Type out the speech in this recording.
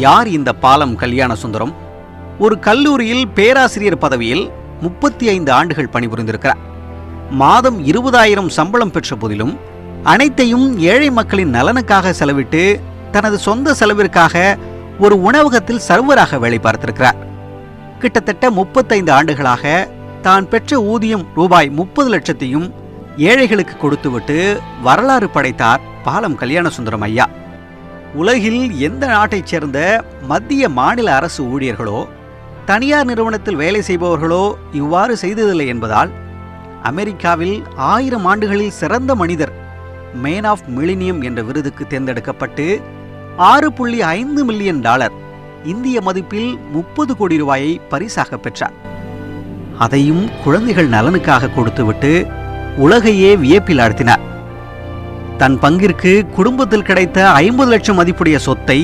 யார் இந்த பாலம் கல்யாண சுந்தரம்? ஒரு கல்லூரியில் பேராசிரியர் பதவியில் 35 ஆண்டுகள் பணிபுரிந்திருக்கிறார். மாதம் 20,000 சம்பளம் பெற்ற போதிலும் அனைத்தையும் ஏழை மக்களின் நலனுக்காக செலவிட்டு தனது சொந்த செலவிற்காக ஒரு உணவகத்தில் சர்வராக வேலை பார்த்திருக்கிறார். கிட்டத்தட்ட 35 ஆண்டுகளாக தான் பெற்ற ஊதியம் ரூபாய் 30 லட்சத்தையும் ஏழைகளுக்கு கொடுத்துவிட்டு வரலாறு படைத்தார் பாலம் கல்யாண சுந்தரம் ஐயா. உலகில் எந்த நாட்டைச் சேர்ந்த மத்திய மாநில அரசு ஊழியர்களோ தனியார் நிறுவனத்தில் வேலை செய்பவர்களோ இவ்வாறு செய்ததில்லை என்பதால் அமெரிக்காவில் 1000 ஆண்டுகளில் சிறந்த மனிதர் மேன் ஆஃப் மில்லினியம் என்ற விருதுக்கு தேர்ந்தெடுக்கப்பட்டு $6.5 மில்லியன் இந்திய மதிப்பில் 30 கோடி ரூபாயை பரிசாக பெற்றார். அதையும் குழந்தைகள் நலனுக்காக கொடுத்துவிட்டு உலகையே வியப்பில் ஆழ்த்தினார். தன் பங்கிற்கு குடும்பத்தில் கிடைத்த 50 லட்சம் மதிப்புடைய சொத்தை